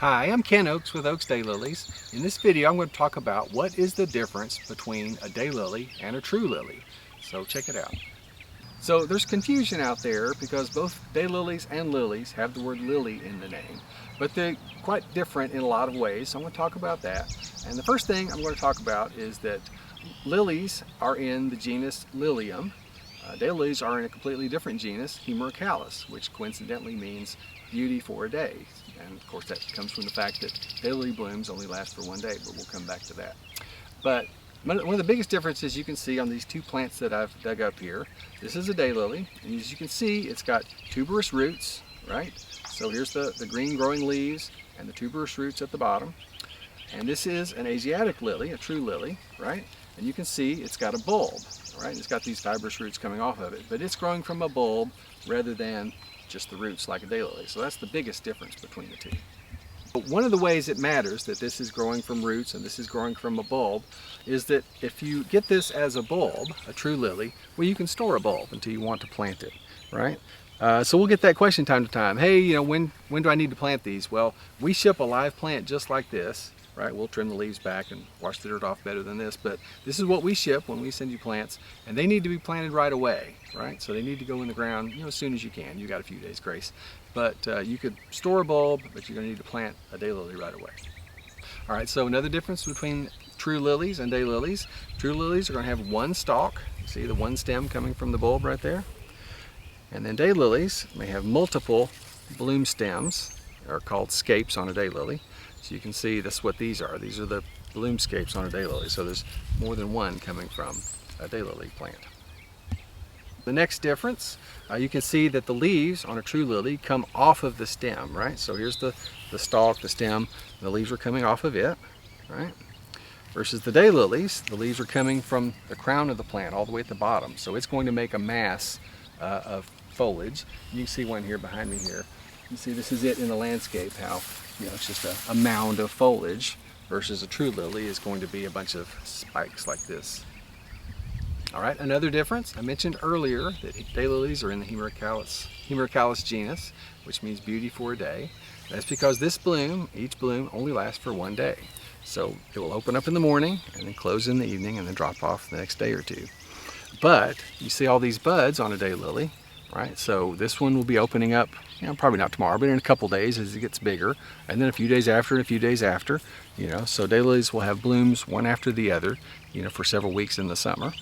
Hi, I'm Ken Oakes with Oakes Daylilies. In this video I'm going to talk about what is the difference between a daylily and a true lily. So check it out. So there's confusion out there because both daylilies and lilies have the word lily in the name, but they're quite different in a lot of ways, so I'm going to talk about that. And the first thing I'm going to talk about is that lilies are in the genus Lilium. Daylilies are in a completely different genus, Hemerocallis, which coincidentally means beauty for a day. And of course that comes from the fact that daylily blooms only last for one day, but we'll come back to that. But one of the biggest differences you can see on these two plants that I've dug up here, this is a daylily, and as you can see it's got tuberous roots, right? So here's the green growing leaves and the tuberous roots at the bottom. And this is an Asiatic lily, a true lily, right? And you can see it's got a bulb, right? It's got these fibrous roots coming off of it, but it's growing from a bulb rather than just the roots like a daylily. So that's the biggest difference between the two. But one of the ways it matters that this is growing from roots and this is growing from a bulb is that if you get this as a bulb, a true lily, well, you can store a bulb until you want to plant it, right? So we'll get that question time to time. Hey, you know, when do I need to plant these? Well, we ship a live plant just like this, right? We'll trim the leaves back and wash the dirt off better than this, but this is what we ship when we send you plants, and they need to be planted right away, right? So they need to go in the ground, you know, as soon as you can. You got a few days grace, but you could store a bulb, but you're going to need to plant a daylily right away. All right, so another difference between true lilies and daylilies. True lilies are going to have one stalk. You see the one stem coming from the bulb right there? And then daylilies may have multiple bloom stems, are called scapes on a daylily. So you can see that's what these are. These are the bloom scapes on a daylily. So there's more than one coming from a daylily plant. The next difference, you can see that the leaves on a true lily come off of the stem, right? So here's the stalk, the stem, the leaves are coming off of it, right? Versus the daylilies, the leaves are coming from the crown of the plant all the way at the bottom. So it's going to make a mass of foliage. You can see one here behind me here. You see this is it in the landscape, how it's just a mound of foliage, versus a true lily is going to be a bunch of spikes like this. All right, another difference, I mentioned earlier that daylilies are in the Hemerocallis genus, which means beauty for a day. That's because this bloom, each bloom, only lasts for one day. So it will open up in the morning and then close in the evening and then drop off the next day or two. But you see all these buds on a daylily, right? So this one will be opening up, probably not tomorrow, but in a couple days as it gets bigger, and then a few days after and a few days after, so daylilies will have blooms one after the other, for several weeks in the summer.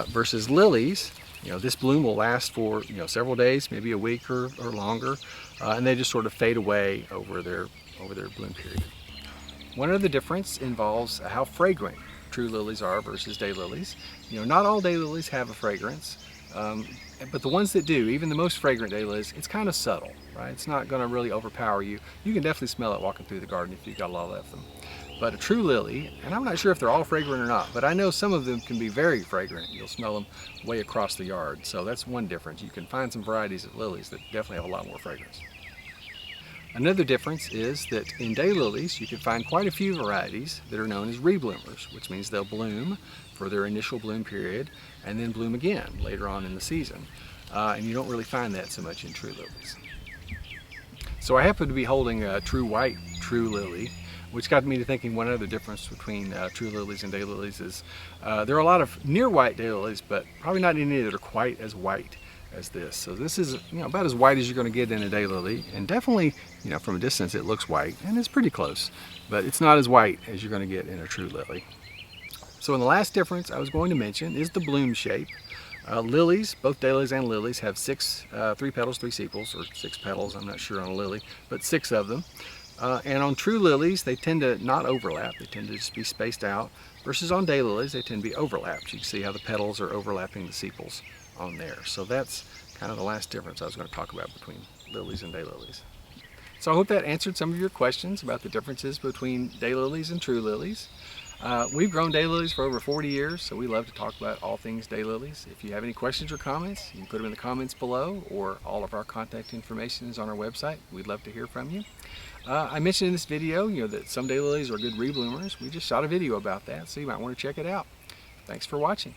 Versus lilies, this bloom will last for, several days, maybe a week or longer, and they just sort of fade away over their bloom period. One other difference involves how fragrant true lilies are versus daylilies. Not all daylilies have a fragrance. But the ones that do, even the most fragrant daylilies, it's kind of subtle, right? It's not going to really overpower you. You can definitely smell it walking through the garden if you've got a lot of them. But a true lily, and I'm not sure if they're all fragrant or not, but I know some of them can be very fragrant. You'll smell them way across the yard. So that's one difference. You can find some varieties of lilies that definitely have a lot more fragrance. Another difference is that in daylilies, you can find quite a few varieties that are known as rebloomers, which means they'll bloom for their initial bloom period and then bloom again later on in the season. And you don't really find that so much in true lilies. So I happen to be holding a true white true lily, which got me to thinking one other difference between true lilies and daylilies is there are a lot of near white daylilies, but probably not any that are quite as white as this. So this is about as white as you're going to get in a daylily, and definitely from a distance it looks white and it's pretty close, but it's not as white as you're going to get in a true lily. So the last difference I was going to mention is the bloom shape. Lilies, both daylilies and lilies, have 3 petals, 3 sepals, or 6 petals, I'm not sure on a lily, but 6 of them. And on true lilies, they tend to not overlap, they tend to just be spaced out, versus on daylilies, they tend to be overlapped. You can see how the petals are overlapping the sepals on there. So that's kind of the last difference I was going to talk about between lilies and daylilies. So I hope that answered some of your questions about the differences between daylilies and true lilies. We've grown daylilies for over 40 years, so we love to talk about all things daylilies. If you have any questions or comments, you can put them in the comments below, or all of our contact information is on our website. We'd love to hear from you. I mentioned in this video, that some daylilies are good rebloomers. We just shot a video about that, so you might want to check it out. Thanks for watching.